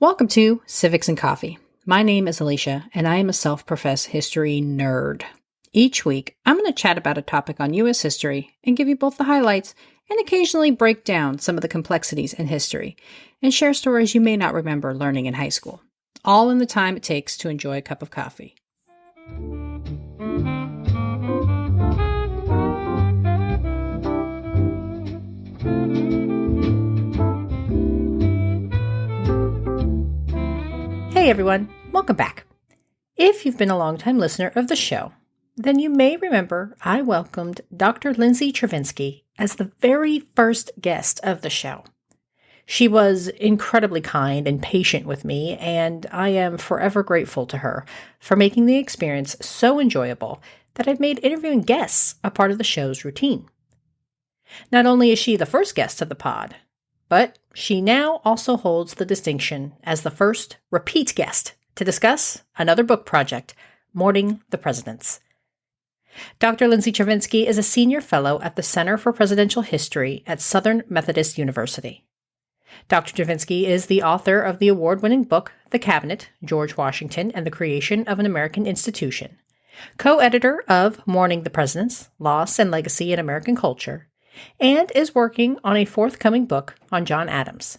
Welcome to Civics and Coffee. My name is Alicia, and I am a self-professed history nerd. Each week, I'm going to chat about a topic on U.S. history and give you both the highlights and occasionally break down some of the complexities in history and share stories you may not remember learning in high school, all in the time it takes to enjoy a cup of coffee. Hey everyone, welcome back. If you've been a longtime listener of the show, then you may remember I welcomed Dr. Lindsay Chervinsky as the very first guest of the show. She was incredibly kind and patient with me, and I am forever grateful to her for making the experience so enjoyable that I've made interviewing guests a part of the show's routine. Not only is she the first guest of the pod, but she now also holds the distinction as the first repeat guest to discuss another book project, Mourning the Presidents. Dr. Lindsay Chervinsky is a senior fellow at the Center for Presidential History at Southern Methodist University. Dr. Chervinsky is the author of the award-winning book, The Cabinet, George Washington and the Creation of an American Institution, co-editor of Mourning the Presidents, Loss and Legacy in American Culture, and is working on a forthcoming book on John Adams.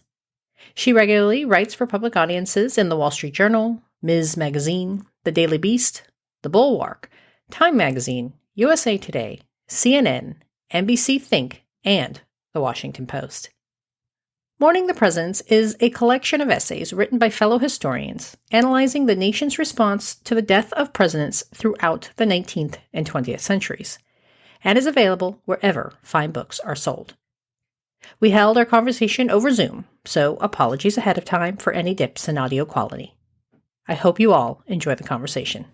She regularly writes for public audiences in the Wall Street Journal, Ms. Magazine, The Daily Beast, The Bulwark, Time Magazine, USA Today, CNN, NBC Think, and The Washington Post. Mourning the Presidents is a collection of essays written by fellow historians analyzing the nation's response to the death of presidents throughout the 19th and 20th centuries, and is available wherever fine books are sold. We held our conversation over Zoom, so apologies ahead of time for any dips in audio quality. I hope you all enjoy the conversation.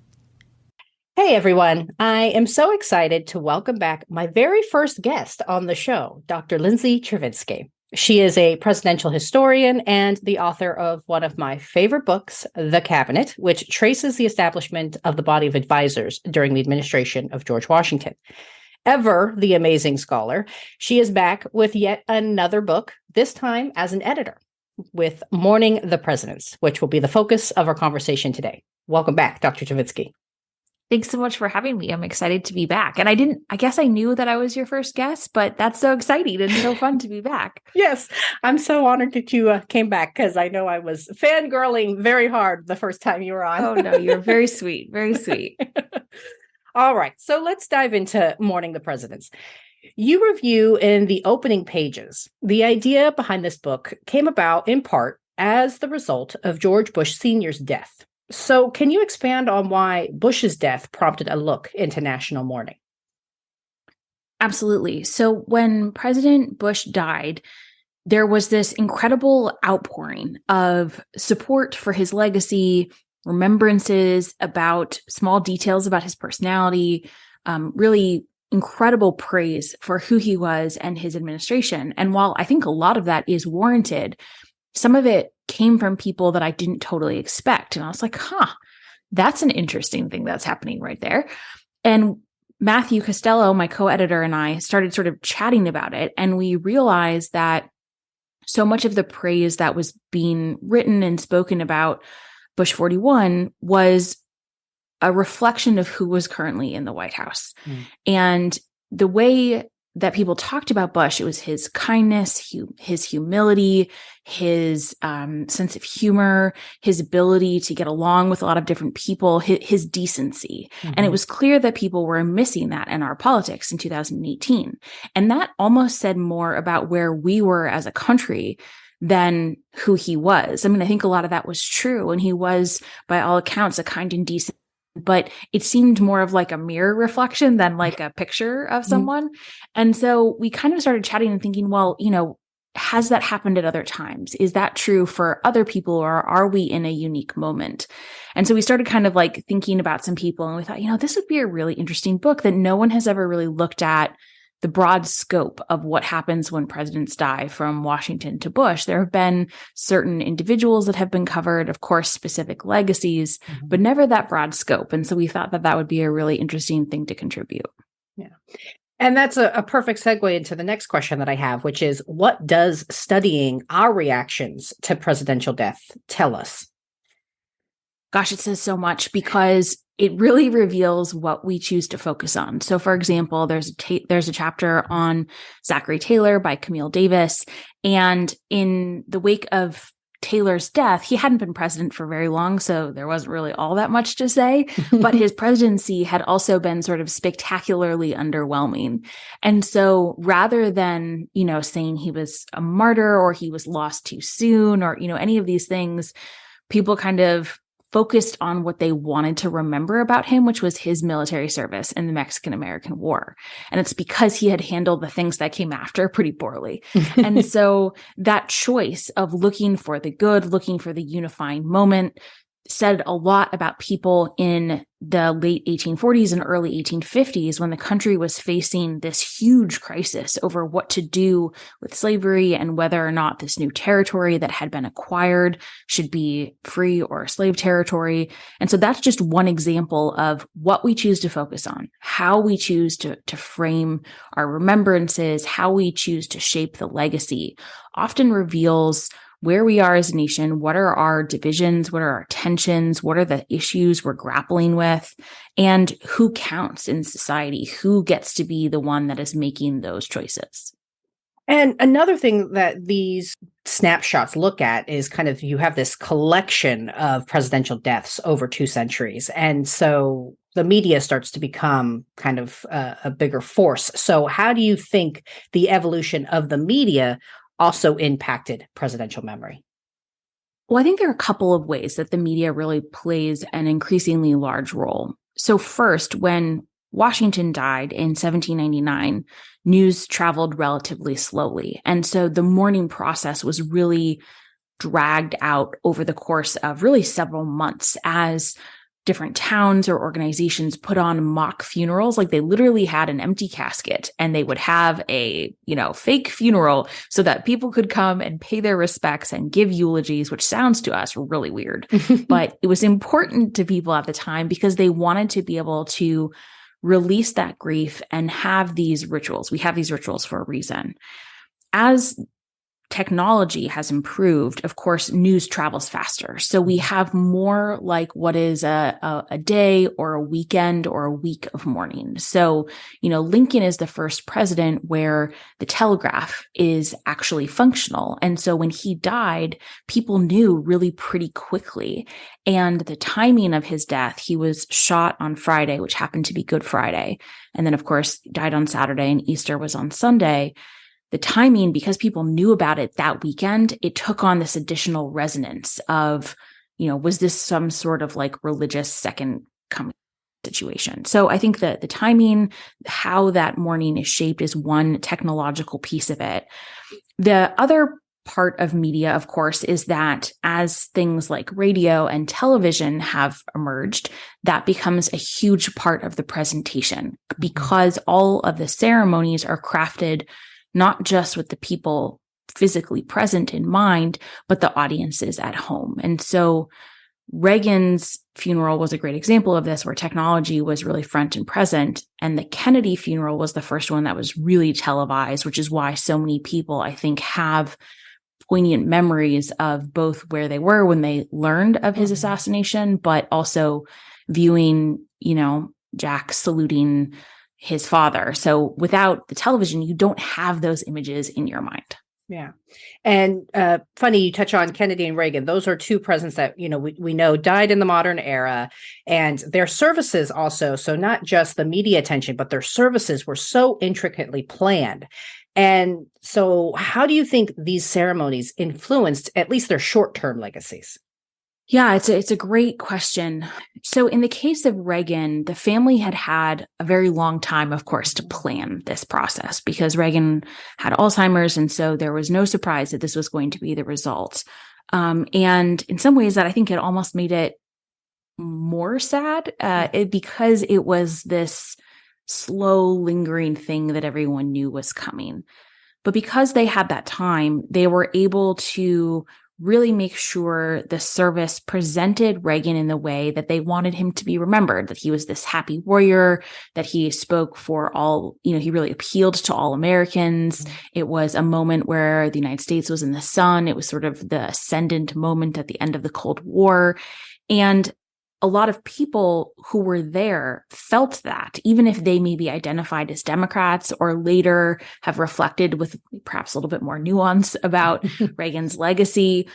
Hey everyone, I am so excited to welcome back my very first guest on the show, Dr. Lindsay Chervinsky. She is a presidential historian and the author of one of my favorite books, The Cabinet, which traces the establishment of the body of advisors during the administration of George Washington. Ever the amazing scholar, she is back with yet another book, this time as an editor, with Mourning the Presidents, which will be the focus of our conversation today. Welcome back, Dr. Chervinsky. Thanks so much for having me. I'm excited to be back. And I guess I knew that I was your first guest, but that's so exciting and so fun to be back. Yes, I'm so honored that you came back because I know I was fangirling very hard the first time you were on. Oh, no, you're very sweet. Very sweet. All right, so let's dive into Mourning the Presidents. You review in the opening pages, the idea behind this book came about in part as the result of George Bush Sr.'s death. So can you expand on why Bush's death prompted a look into national mourning? Absolutely. So when President Bush died, there was this incredible outpouring of support for his legacy, remembrances about small details about his personality, really incredible praise for who he was and his administration. And while I think a lot of that is warranted, some of it came from people that I didn't totally expect. And I was like, that's an interesting thing that's happening right there. And Matthew Costello, my co-editor, and I started sort of chatting about it. And we realized that so much of the praise that was being written and spoken about Bush 41 was a reflection of who was currently in the White House. And the way that people talked about Bush, it was his kindness, his humility, his sense of humor, his ability to get along with a lot of different people, his decency. And it was clear that people were missing that in our politics in 2018. And that almost said more about where we were as a country than who he was. I mean, I think a lot of that was true. And he was, by all accounts, a kind and decent, but it seemed more of like a mirror reflection than like a picture of someone. And so we kind of started chatting and thinking, well, has that happened at other times? Is that true for other people, or are we in a unique moment? And so we started kind of like thinking about some people, and we thought, this would be a really interesting book that no one has ever really looked at the broad scope of what happens when presidents die from Washington to Bush. There have been certain individuals that have been covered, of course, specific legacies, but never that broad scope. And so we thought that that would be a really interesting thing to contribute. Yeah. And that's a perfect segue into the next question that I have, which is, what does studying our reactions to presidential death tell us? Gosh, it says so much because it really reveals what we choose to focus on. So, for example, there's a chapter on Zachary Taylor by Camille Davis. And in the wake of Taylor's death, he hadn't been president for very long, so there wasn't really all that much to say. But his presidency had also been sort of spectacularly underwhelming. And so rather than, saying he was a martyr or he was lost too soon or, any of these things, people kind of focused on what they wanted to remember about him, which was his military service in the Mexican-American War. And it's because he had handled the things that came after pretty poorly. And so that choice of looking for the good, looking for the unifying moment, said a lot about people in the late 1840s and early 1850s when the country was facing this huge crisis over what to do with slavery and whether or not this new territory that had been acquired should be free or slave territory. And so that's just one example of what we choose to focus on, how we choose to frame our remembrances, how we choose to shape the legacy, often reveals where we are as a nation, what are our divisions, what are our tensions, what are the issues we're grappling with, and who counts in society, who gets to be the one that is making those choices. And another thing that these snapshots look at is kind of, you have this collection of presidential deaths over 2 centuries. And so the media starts to become kind of a bigger force. So how do you think the evolution of the media also impacted presidential memory? Well, I think there are a couple of ways that the media really plays an increasingly large role. So first, when Washington died in 1799, news traveled relatively slowly. And so the mourning process was really dragged out over the course of really several months as different towns or organizations put on mock funerals. Like they literally had an empty casket and they would have a, fake funeral so that people could come and pay their respects and give eulogies, which sounds to us really weird. But it was important to people at the time because they wanted to be able to release that grief and have these rituals. We have these rituals for a reason. As technology has improved, of course, news travels faster. So we have more like what is a day or a weekend or a week of mourning. So, Lincoln is the first president where the telegraph is actually functional. And so when he died, people knew really pretty quickly. And the timing of his death, he was shot on Friday, which happened to be Good Friday. And then, of course, died on Saturday and Easter was on Sunday. The timing, because people knew about it that weekend, it took on this additional resonance of, was this some sort of like religious second coming situation? So I think that the timing, how that mourning is shaped is one technological piece of it. The other part of media, of course, is that as things like radio and television have emerged, that becomes a huge part of the presentation because all of the ceremonies are crafted not just with the people physically present in mind, but the audiences at home. And so Reagan's funeral was a great example of this, where technology was really front and present. And the Kennedy funeral was the first one that was really televised, which is why so many people, I think, have poignant memories of both where they were when they learned of his assassination, but also viewing, Jack saluting his father. So without the television, you don't have those images in your mind. Yeah. And funny, you touch on Kennedy and Reagan. Those are 2 presidents that, we know died in the modern era, and their services also. So not just the media attention, but their services were so intricately planned. And so how do you think these ceremonies influenced at least their short-term legacies? Yeah, it's a great question. So in the case of Reagan, the family had a very long time, of course, to plan this process because Reagan had Alzheimer's. And so there was no surprise that this was going to be the result. And in some ways that I think it almost made it more sad because it was this slow, lingering thing that everyone knew was coming. But because they had that time, they were able to really make sure the service presented Reagan in the way that they wanted him to be remembered, that he was this happy warrior, that he spoke for all, he really appealed to all Americans. It was a moment where the United States was in the sun. It was sort of the ascendant moment at the end of the Cold War. And a lot of people who were there felt that, even if they maybe identified as Democrats or later have reflected with perhaps a little bit more nuance about Reagan's legacy.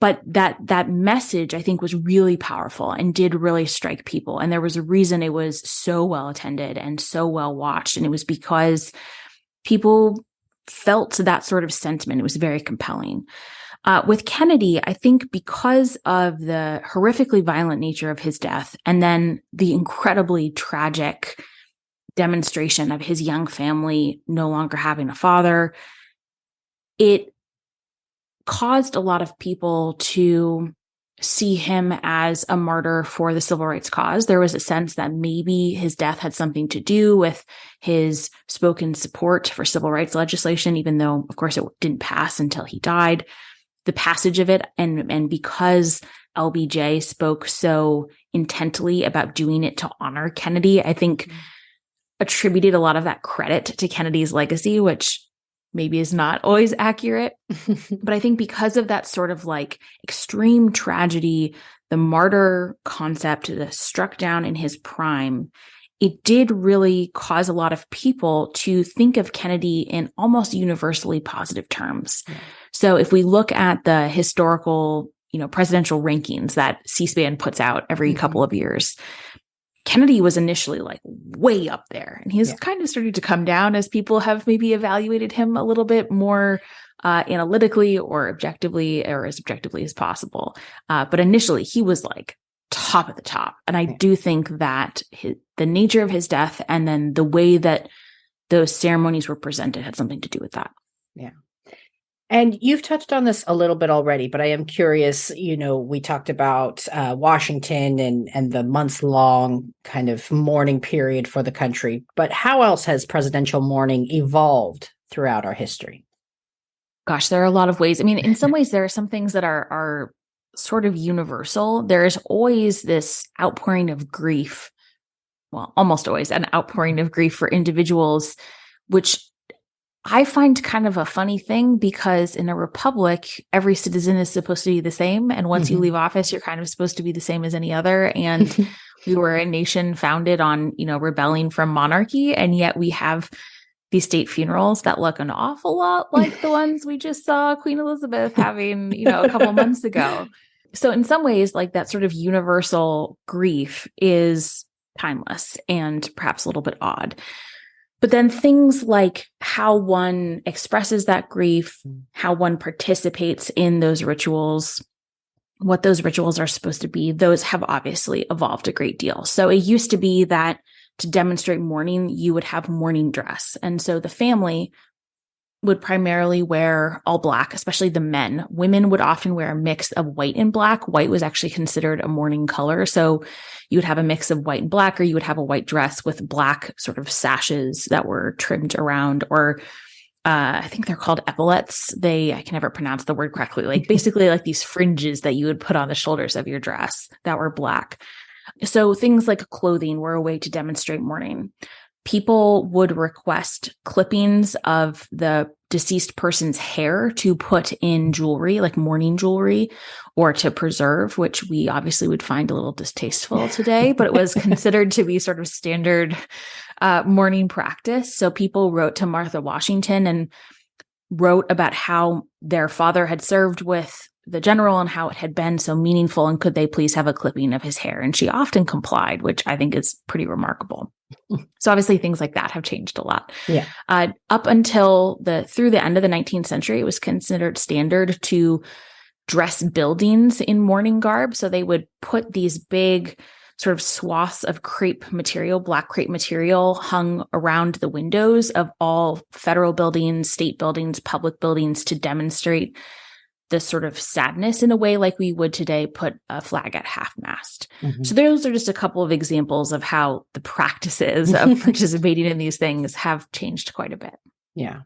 But that message, I think, was really powerful and did really strike people. And there was a reason it was so well attended and so well watched. And it was because people felt that sort of sentiment. It was very compelling. With Kennedy, I think because of the horrifically violent nature of his death and then the incredibly tragic demonstration of his young family no longer having a father, it caused a lot of people to see him as a martyr for the civil rights cause. There was a sense that maybe his death had something to do with his spoken support for civil rights legislation, even though, of course, it didn't pass until he died. The passage of it, and because LBJ spoke so intently about doing it to honor Kennedy, I think attributed a lot of that credit to Kennedy's legacy, which maybe is not always accurate. But I think because of that sort of like extreme tragedy, the martyr concept that struck down in his prime, it did really cause a lot of people to think of Kennedy in almost universally positive terms. Yeah. So if we look at the historical, presidential rankings that C-SPAN puts out every couple of years, Kennedy was initially like way up there, and he's kind of started to come down as people have maybe evaluated him a little bit more analytically or objectively, or as objectively as possible. But initially he was like top at the top. And I do think that the nature of his death and then the way that those ceremonies were presented had something to do with that. Yeah. And you've touched on this a little bit already, but I am curious, we talked about Washington and the months-long kind of mourning period for the country, but how else has presidential mourning evolved throughout our history? Gosh, there are a lot of ways. I mean, in some ways, there are some things that are sort of universal. There is always this outpouring of grief, well, almost always an outpouring of grief for individuals, which I find kind of a funny thing because in a republic, every citizen is supposed to be the same. And once you leave office, you're kind of supposed to be the same as any other. And we were a nation founded on, rebelling from monarchy. And yet we have these state funerals that look an awful lot like the ones we just saw Queen Elizabeth having, a couple months ago. So in some ways, like that sort of universal grief is timeless and perhaps a little bit odd. But then things like how one expresses that grief, how one participates in those rituals, what those rituals are supposed to be, those have obviously evolved a great deal. So it used to be that to demonstrate mourning, you would have mourning dress. And so the family would primarily wear all black, especially the men. Women would often wear a mix of white and black. White was actually considered a mourning color. So you would have a mix of white and black, or you would have a white dress with black sort of sashes that were trimmed around, or I think they're called epaulets. I can never pronounce the word correctly. Like basically like these fringes that you would put on the shoulders of your dress that were black. So things like clothing were a way to demonstrate mourning. People would request clippings of the deceased person's hair to put in jewelry, like mourning jewelry, or to preserve, which we obviously would find a little distasteful today, but it was considered to be sort of standard mourning practice. So people wrote to Martha Washington and wrote about how their father had served with the general and how it had been so meaningful, and could they please have a clipping of his hair? And she often complied, which I think is pretty remarkable. So obviously things like that have changed a lot. Yeah. Up until through the end of the 19th century, it was considered standard to dress buildings in mourning garb. So they would put these big sort of swaths of crepe material, black crepe material, hung around the windows of all federal buildings, state buildings, public buildings, to demonstrate this sort of sadness in a way like we would today put a flag at half-mast. So those are just a couple of examples of how the practices of participating in these things have changed quite a bit. Yeah.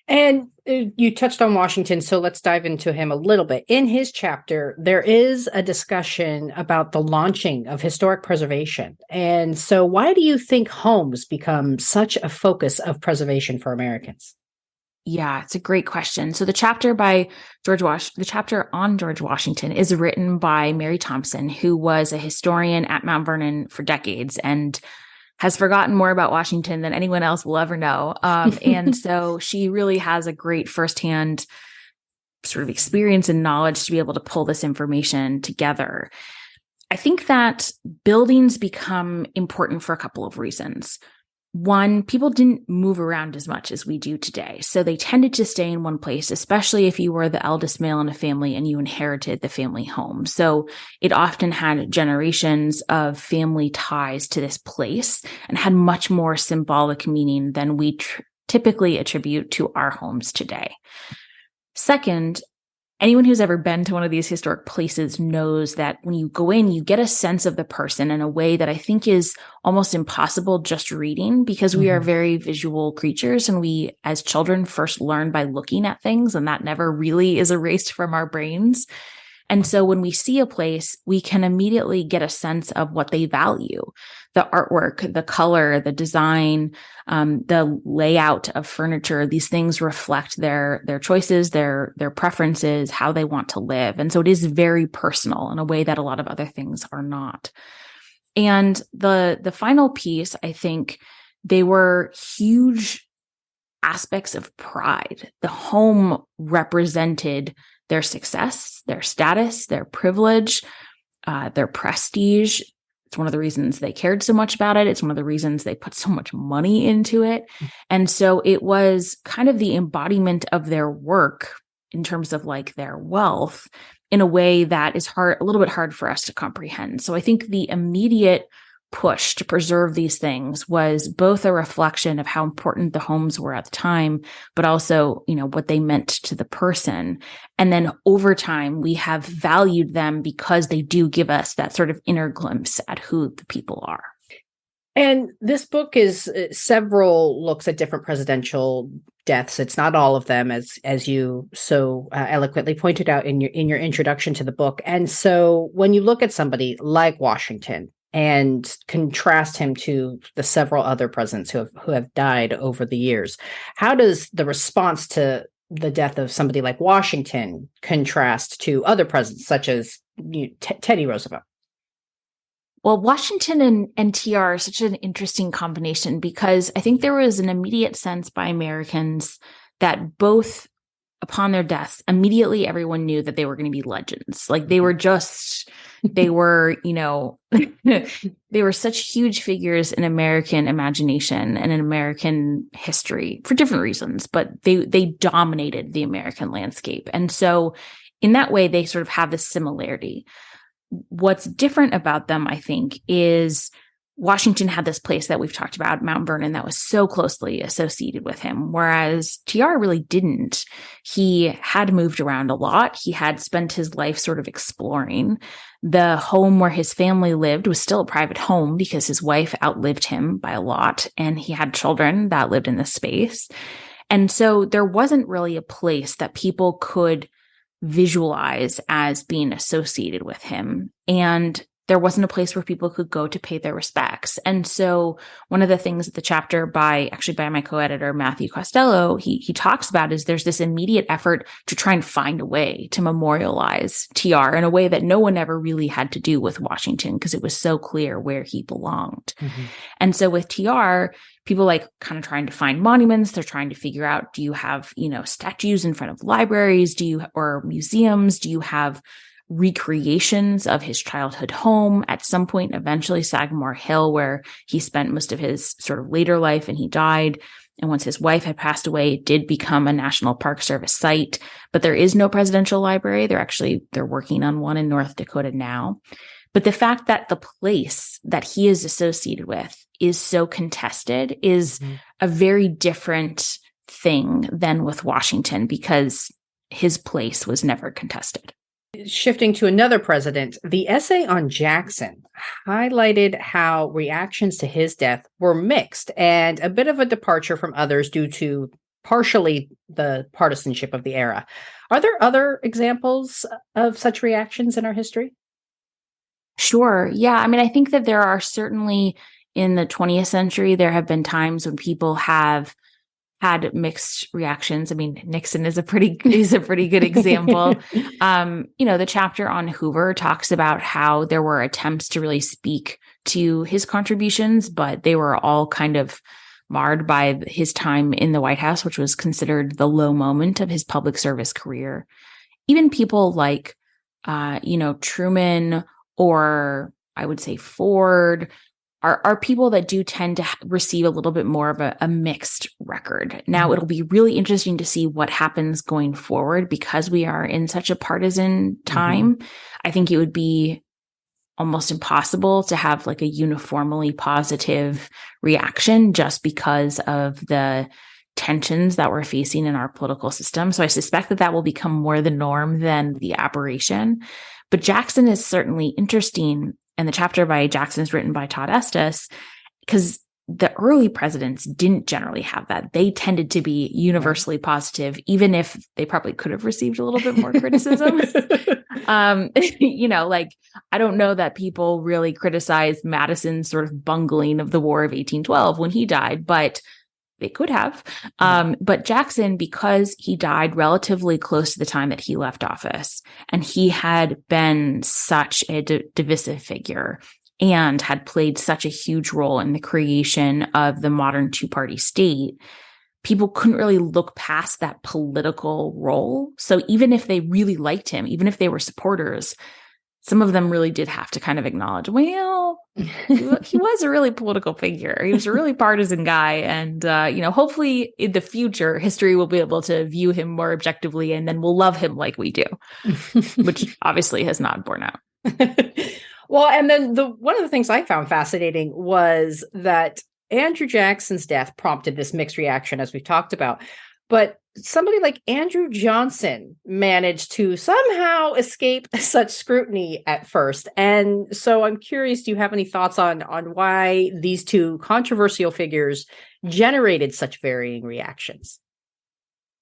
And you touched on Washington, so let's dive into him a little bit. In his chapter, there is a discussion about the launching of historic preservation. And so why do you think homes become such a focus of preservation for Americans? Yeah, it's a great question. So the chapter on George Washington is written by Mary Thompson, who was a historian at Mount Vernon for decades and has forgotten more about Washington than anyone else will ever know. And so she really has a great firsthand sort of experience and knowledge to be able to pull this information together. I think that buildings become important for a couple of reasons. One, people didn't move around as much as we do today. So they tended to stay in one place, especially if you were the eldest male in a family and you inherited the family home. So it often had generations of family ties to this place and had much more symbolic meaning than we typically attribute to our homes today. Second, anyone who's ever been to one of these historic places knows that when you go in, you get a sense of the person in a way that I think is almost impossible just reading, because we are very visual creatures and we, as children, first learn by looking at things, and that never really is erased from our brains. And so when we see a place, we can immediately get a sense of what they value: the artwork, the color, the design, the layout of furniture. These things reflect their choices, their preferences, how they want to live. And so it is very personal in a way that a lot of other things are not. And the final piece, I think, they were huge aspects of pride. The home represented their success, their status, their privilege, their prestige. It's one of the reasons they cared so much about it. It's one of the reasons they put so much money into it. And so it was kind of the embodiment of their work in terms of like their wealth in a way that is a little bit hard for us to comprehend. So I think the immediate push to preserve these things was both a reflection of how important the homes were at the time, but also, what they meant to the person. And then over time, we have valued them because they do give us that sort of inner glimpse at who the people are. And this book is several looks at different presidential deaths. It's not all of them, as you so eloquently pointed out in your introduction to the book. And so when you look at somebody like Washington and contrast him to the several other presidents who have died over the years, how does the response to the death of somebody like Washington contrast to other presidents, such as Teddy Roosevelt? Well, Washington and TR are such an interesting combination because I think there was an immediate sense by Americans that both, upon their deaths, immediately everyone knew that they were going to be legends. Like they were they were such huge figures in American imagination and in American history for different reasons, but they dominated the American landscape. And so in that way, they sort of have this similarity. What's different about them, I think, is Washington had this place that we've talked about, Mount Vernon, that was so closely associated with him, whereas TR really didn't. He had moved around a lot. He had spent his life sort of exploring. The home where his family lived was still a private home because his wife outlived him by a lot, and he had children that lived in the space. And so there wasn't really a place that people could visualize as being associated with him. And there wasn't a place where people could go to pay their respects. And so one of the things that the chapter by my co-editor, Matthew Costello, he talks about is there's this immediate effort to try and find a way to memorialize TR in a way that no one ever really had to do with Washington because it was so clear where he belonged. Mm-hmm. And so with TR, people like kind of trying to find monuments. They're trying to figure out, do you have, statues in front of libraries? Or museums? Do you have recreations of his childhood home? At some point, eventually Sagamore Hill, where he spent most of his sort of later life and he died. And once his wife had passed away, it did become a National Park Service site, but there is no presidential library. They're working on one in North Dakota now. But the fact that the place that he is associated with is so contested is a very different thing than with Washington because his place was never contested. Shifting to another president, the essay on Jackson highlighted how reactions to his death were mixed and a bit of a departure from others due to partially the partisanship of the era. Are there other examples of such reactions in our history? Sure. Yeah. I mean, I think that there are certainly in the 20th century, there have been times when people have had mixed reactions. I mean, Nixon is a pretty good example. The chapter on Hoover talks about how there were attempts to really speak to his contributions, but they were all kind of marred by his time in the White House, which was considered the low moment of his public service career. Even people like, Truman, or I would say Ford, are people that do tend to receive a little bit more of a mixed record. Now, it'll be really interesting to see what happens going forward because we are in such a partisan time. I think it would be almost impossible to have like a uniformly positive reaction just because of the tensions that we're facing in our political system. So I suspect that will become more the norm than the aberration. But Jackson is certainly interesting. And the chapter by Jackson is written by Todd Estes because the early presidents didn't generally have that. They tended to be universally positive, even if they probably could have received a little bit more criticism. I don't know that people really criticized Madison's sort of bungling of the War of 1812 when he died, but they could have. But Jackson, because he died relatively close to the time that he left office, and he had been such a divisive figure and had played such a huge role in the creation of the modern two-party state, people couldn't really look past that political role. So even if they really liked him, even if they were supporters, some of them really did have to kind of acknowledge, well, he was a really political figure. He was a really partisan guy. And, hopefully in the future, history will be able to view him more objectively, and then we'll love him like we do, which obviously has not borne out. Well, and then one of the things I found fascinating was that Andrew Jackson's death prompted this mixed reaction, as we've talked about. But somebody like Andrew Johnson managed to somehow escape such scrutiny at first. And so I'm curious, do you have any thoughts on why these two controversial figures generated such varying reactions?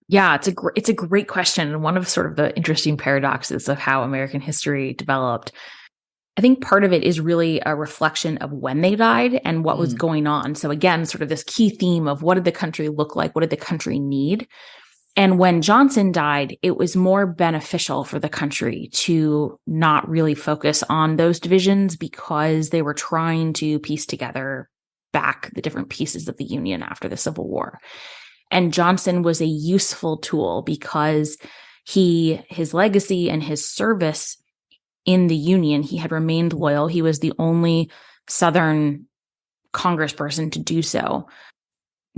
Yeah, it's a great question. And one of sort of the interesting paradoxes of how American history developed. I think part of it is really a reflection of when they died and what was going on. So again, sort of this key theme of what did the country look like? What did the country need? And when Johnson died, it was more beneficial for the country to not really focus on those divisions because they were trying to piece together back the different pieces of the Union after the Civil War. And Johnson was a useful tool because his legacy and his service in the Union, he had remained loyal. He was the only Southern congressperson to do so,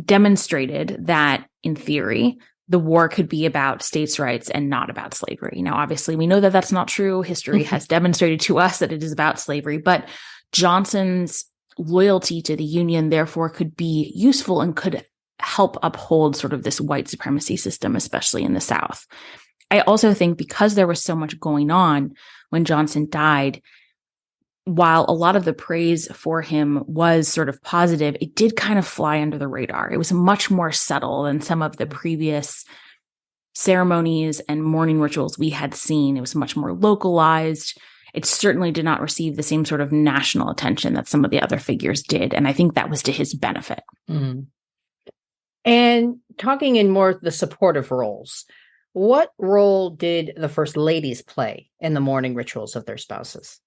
demonstrated that in theory, the war could be about states' rights and not about slavery. Now, obviously, we know that that's not true. History has demonstrated to us that it is about slavery, but Johnson's loyalty to the Union, therefore, could be useful and could help uphold sort of this white supremacy system, especially in the South. I also think because there was so much going on when Johnson died, while a lot of the praise for him was sort of positive, it did kind of fly under the radar. It was much more subtle than some of the previous ceremonies and mourning rituals we had seen. It was much more localized. It certainly did not receive the same sort of national attention that some of the other figures did. And I think that was to his benefit. Mm-hmm. And talking in more the supportive roles, what role did the first ladies play in the mourning rituals of their spouses?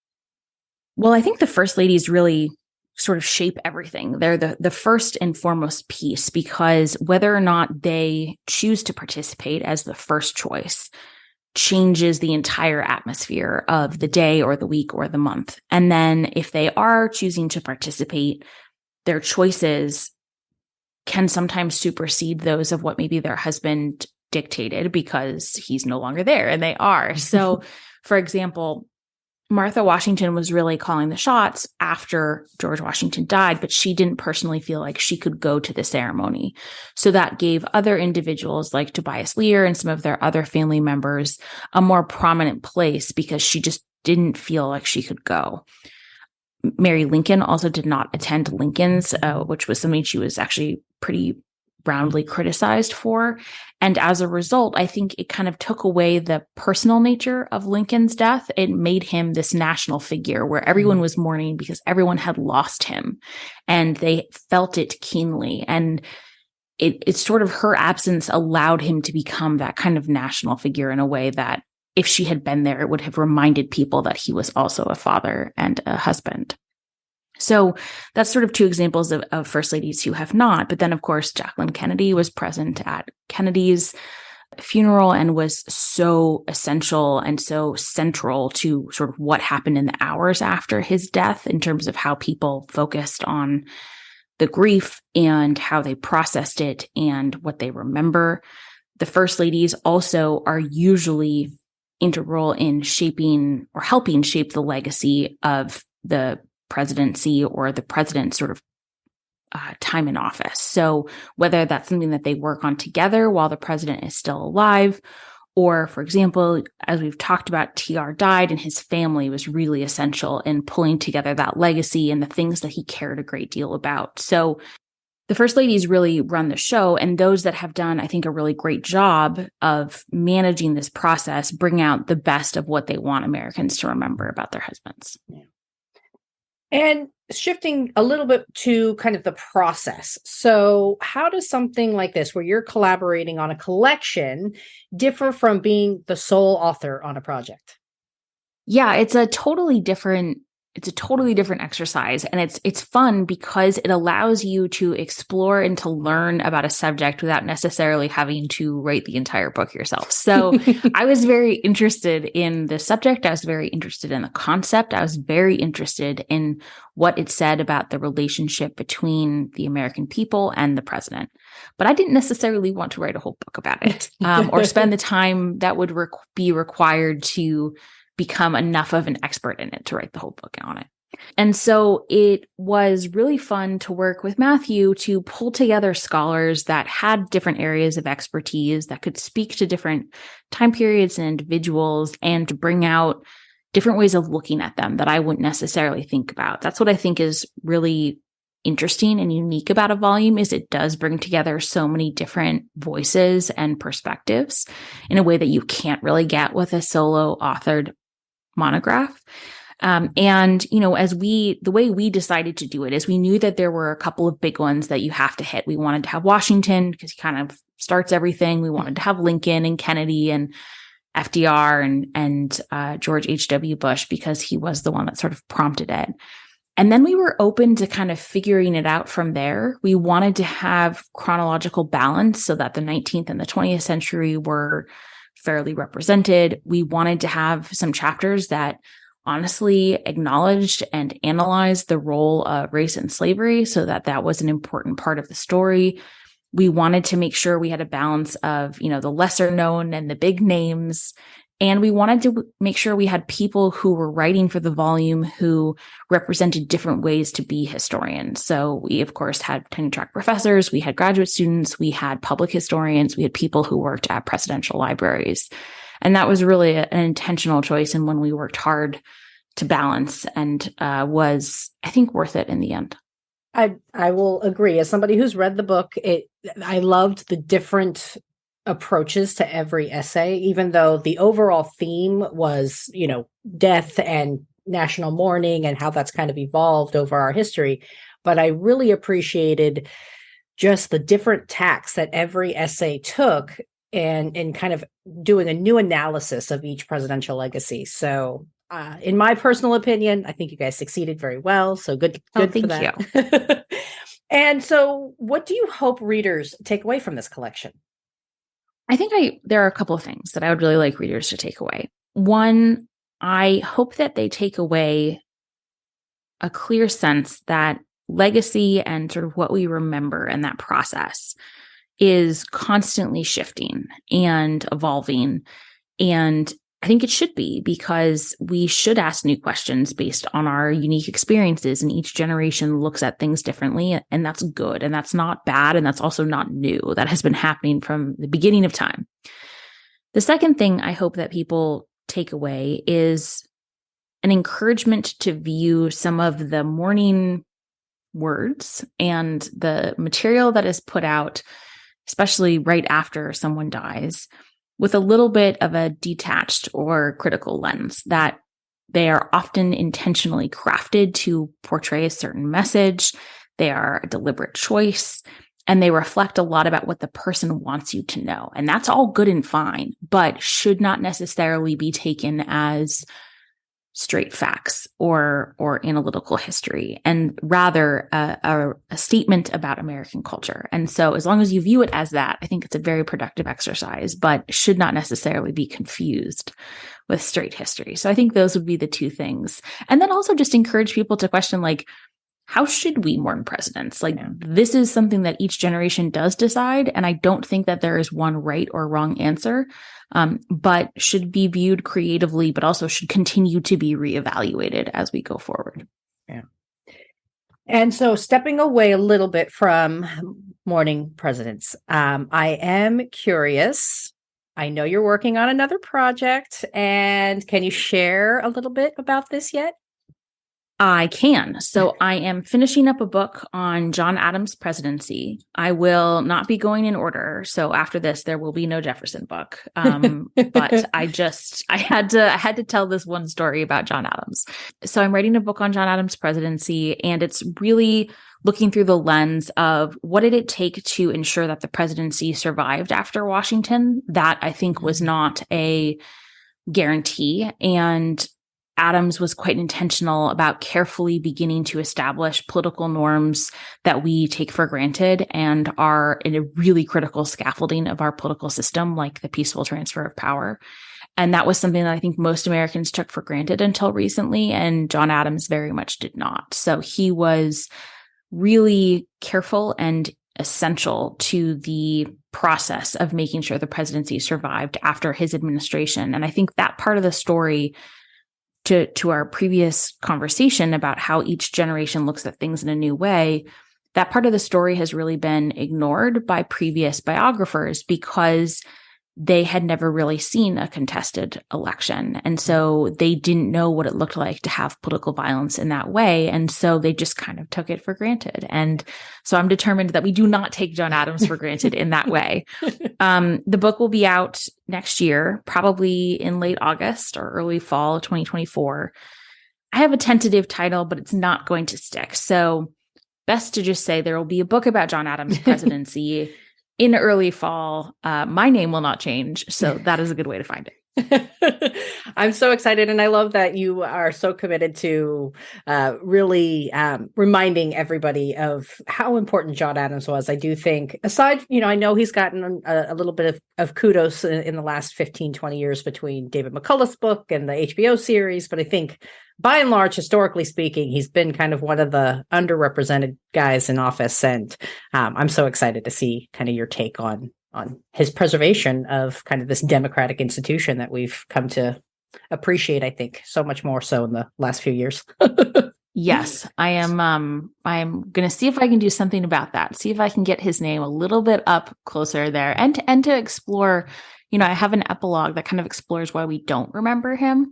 Well, I think the first ladies really sort of shape everything. They're the first and foremost piece because whether or not they choose to participate as the first choice changes the entire atmosphere of the day or the week or the month. And then if they are choosing to participate, their choices can sometimes supersede those of what maybe their husband dictated because he's no longer there and they are. So, for example, Martha Washington was really calling the shots after George Washington died, but she didn't personally feel like she could go to the ceremony. So that gave other individuals like Tobias Lear and some of their other family members a more prominent place because she just didn't feel like she could go. Mary Lincoln also did not attend Lincoln's, which was something she was actually pretty roundly criticized for. And as a result, I think it kind of took away the personal nature of Lincoln's death. It made him this national figure where everyone was mourning because everyone had lost him and they felt it keenly. And it's sort of her absence allowed him to become that kind of national figure in a way that if she had been there, it would have reminded people that he was also a father and a husband. So that's sort of two examples of first ladies who have not. But then, of course, Jacqueline Kennedy was present at Kennedy's funeral and was so essential and so central to sort of what happened in the hours after his death in terms of how people focused on the grief and how they processed it and what they remember. The first ladies also are usually integral in shaping or helping shape the legacy of the presidency or the president's sort of time in office. So whether that's something that they work on together while the president is still alive, or, for example, as we've talked about, TR died and his family was really essential in pulling together that legacy and the things that he cared a great deal about. So the first ladies really run the show, and those that have done, I think, a really great job of managing this process bring out the best of what they want Americans to remember about their husbands. Yeah. And shifting a little bit to kind of the process. So how does something like this, where you're collaborating on a collection, differ from being the sole author on a project? Yeah, it's a totally different exercise. And it's fun because it allows you to explore and to learn about a subject without necessarily having to write the entire book yourself. So I was very interested in the subject. I was very interested in the concept. I was very interested in what it said about the relationship between the American people and the president. But I didn't necessarily want to write a whole book about it or spend the time that would be required to become enough of an expert in it to write the whole book on it. And so it was really fun to work with Matthew to pull together scholars that had different areas of expertise that could speak to different time periods and individuals and to bring out different ways of looking at them that I wouldn't necessarily think about. That's what I think is really interesting and unique about a volume is it does bring together so many different voices and perspectives in a way that you can't really get with a solo authored monograph. And, you know, the way we decided to do it is we knew that there were a couple of big ones that you have to hit. We wanted to have Washington because he kind of starts everything. We wanted to have Lincoln and Kennedy and FDR and George H.W. Bush because he was the one that sort of prompted it. And then we were open to kind of figuring it out from there. We wanted to have chronological balance so that the 19th and the 20th century were fairly represented. We wanted to have some chapters that honestly acknowledged and analyzed the role of race and slavery so that that was an important part of the story. We wanted to make sure we had a balance of, you know, the lesser known and the big names. And we wanted to make sure we had people who were writing for the volume who represented different ways to be historians. So we, of course, had tenure track professors, we had graduate students, we had public historians, we had people who worked at presidential libraries. And that was really an intentional choice and one we worked hard to balance and was, I think, worth it in the end. I will agree. As somebody who's read the book, I loved the different approaches to every essay, even though the overall theme was, you know, death and national mourning and how that's kind of evolved over our history. But I really appreciated just the different tacks that every essay took and kind of doing a new analysis of each presidential legacy. So in my personal opinion, I think you guys succeeded very well. So good for that. You. And so what do you hope readers take away from this collection? I think there are a couple of things that I would really like readers to take away. One, I hope that they take away a clear sense that legacy and sort of what we remember in that process is constantly shifting and evolving. And I think it should be because we should ask new questions based on our unique experiences, and each generation looks at things differently, and that's good, and that's not bad, and that's also not new. That has been happening from the beginning of time. The second thing I hope that people take away is an encouragement to view some of the mourning words and the material that is put out especially right after someone dies, with a little bit of a detached or critical lens, that they are often intentionally crafted to portray a certain message. They are a deliberate choice, and they reflect a lot about what the person wants you to know. And that's all good and fine, but should not necessarily be taken as straight facts or analytical history, and rather a statement about American culture. And so as long as you view it as that, I think it's a very productive exercise, but should not necessarily be confused with straight history. So I think those would be the two things. And then also just encourage people to question, like, how should we mourn presidents? Like, this is something that each generation does decide. And I don't think that there is one right or wrong answer, but should be viewed creatively, but also should continue to be reevaluated as we go forward. Yeah. And so stepping away a little bit from mourning presidents, I am curious. I know you're working on another project, and can you share a little bit about this yet? I can. So I am finishing up a book on John Adams' presidency. I will not be going in order. So after this, there will be no Jefferson book. But I had to tell this one story about John Adams. So I'm writing a book on John Adams' presidency, and it's really looking through the lens of what did it take to ensure that the presidency survived after Washington. That I think was not a guarantee. And Adams was quite intentional about carefully beginning to establish political norms that we take for granted and are in a really critical scaffolding of our political system, like the peaceful transfer of power. And that was something that I think most Americans took for granted until recently, and John Adams very much did not. So he was really careful and essential to the process of making sure the presidency survived after his administration. And I think that part of the story, to our previous conversation about how each generation looks at things in a new way, that part of the story has really been ignored by previous biographers because they had never really seen a contested election. And so they didn't know what it looked like to have political violence in that way. And so they just kind of took it for granted. And so I'm determined that we do not take John Adams for granted in that way. The book will be out next year, probably in late August or early fall of 2024. I have a tentative title, but it's not going to stick. So best to just say there will be a book about John Adams' presidency in early fall. My name will not change. So that is a good way to find it. I'm so excited. And I love that you are so committed to really reminding everybody of how important John Adams was. I do think, aside, I know he's gotten a little bit of kudos in the last 15, 20 years between David McCullough's book and the HBO series. But I think by and large, historically speaking, he's been kind of one of the underrepresented guys in office. And I'm so excited to see kind of your take on his preservation of kind of this democratic institution that we've come to appreciate, I think, so much more so in the last few years. Yes, I'm going to see if I can do something about that. See if I can get his name a little bit up closer there, and to explore, I have an epilogue that kind of explores why we don't remember him.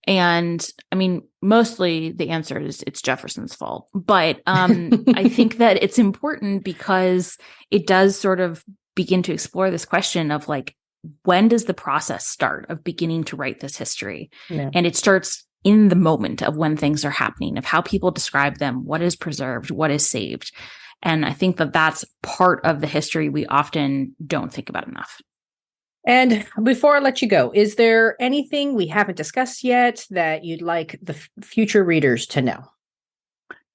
And I mean, mostly the answer is it's Jefferson's fault. But I think that it's important because it does sort of begin to explore this question of, like, when does the process start of beginning to write this history? Yeah. And it starts in the moment of when things are happening, of how people describe them, what is preserved, what is saved. And I think that that's part of the history we often don't think about enough. And before I let you go, is there anything we haven't discussed yet that you'd like the future readers to know?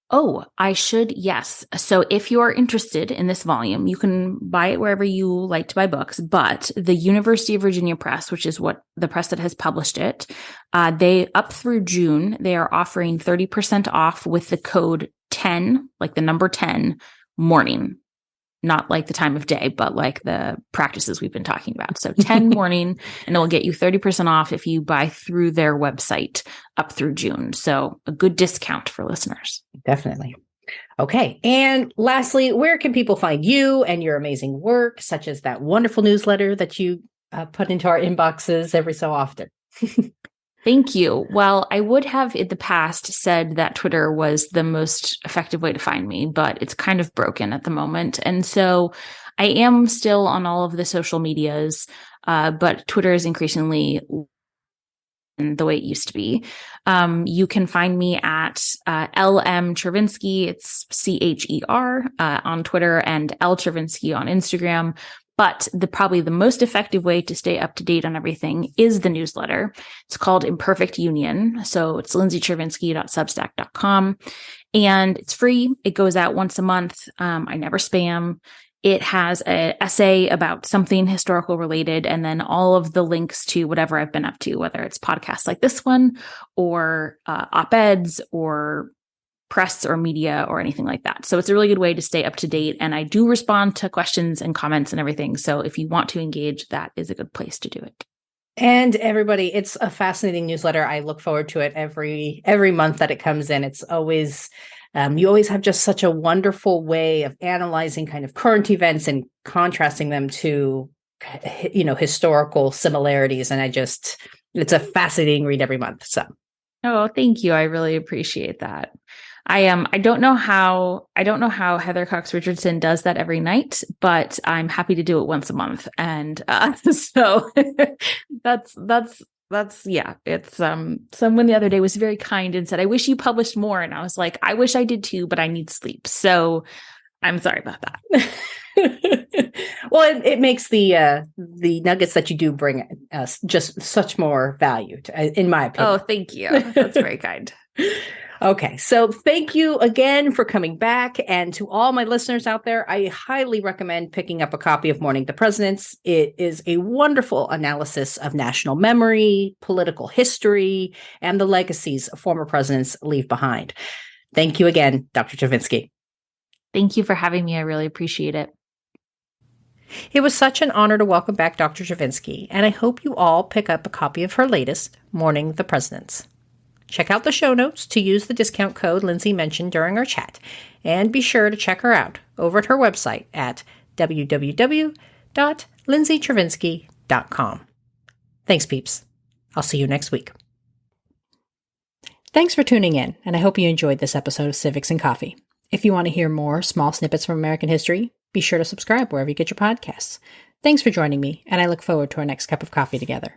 Oh, I should. Yes. So if you're interested in this volume, you can buy it wherever you like to buy books. But the University of Virginia Press, which is what the press that has published it, they up through June, they are offering 30% off with the code 10, like the number 10, mourning. Not like the time of day, but like the practices we've been talking about. So 10 mourning, and it will get you 30% off if you buy through their website up through June. So a good discount for listeners. Definitely. Okay. And lastly, where can people find you and your amazing work, such as that wonderful newsletter that you put into our inboxes every so often? Thank you. Well, I would have in the past said that Twitter was the most effective way to find me, but it's kind of broken at the moment. And so I am still on all of the social medias, but Twitter is increasingly the way it used to be. You can find me at LM Chervinsky. It's CHER on Twitter, and L Chervinsky on Instagram. But probably the most effective way to stay up to date on everything is the newsletter. It's called Imperfect Union. So it's lindsaychervinsky.substack.com. And it's free. It goes out once a month. I never spam. It has an essay about something historical related, and then all of the links to whatever I've been up to, whether it's podcasts like this one or op-eds or press or media or anything like that. So it's a really good way to stay up to date. And I do respond to questions and comments and everything. So if you want to engage, that is a good place to do it. And everybody, it's a fascinating newsletter. I look forward to it every month that it comes in. It's always, you always have just such a wonderful way of analyzing kind of current events and contrasting them to, historical similarities. And it's a fascinating read every month. So. Oh, thank you. I really appreciate that. I don't know how Heather Cox Richardson does that every night, but I'm happy to do it once a month. And so that's yeah. It's someone the other day was very kind and said, "I wish you published more." And I was like, "I wish I did too, but I need sleep." So I'm sorry about that. Well, it makes the nuggets that you do bring us just such more value, in my opinion. Oh, thank you. That's very kind. Okay, so thank you again for coming back. And to all my listeners out there, I highly recommend picking up a copy of Mourning the Presidents. It is a wonderful analysis of national memory, political history, and the legacies former presidents leave behind. Thank you again, Dr. Chervinsky. Thank you for having me. I really appreciate it. It was such an honor to welcome back Dr. Chervinsky, and I hope you all pick up a copy of her latest, Mourning the Presidents. Check out the show notes to use the discount code Lindsay mentioned during our chat, and be sure to check her out over at her website at www.lindsaychervinsky.com. Thanks, peeps. I'll see you next week. Thanks for tuning in, and I hope you enjoyed this episode of Civics and Coffee. If you want to hear more small snippets from American history, be sure to subscribe wherever you get your podcasts. Thanks for joining me, and I look forward to our next cup of coffee together.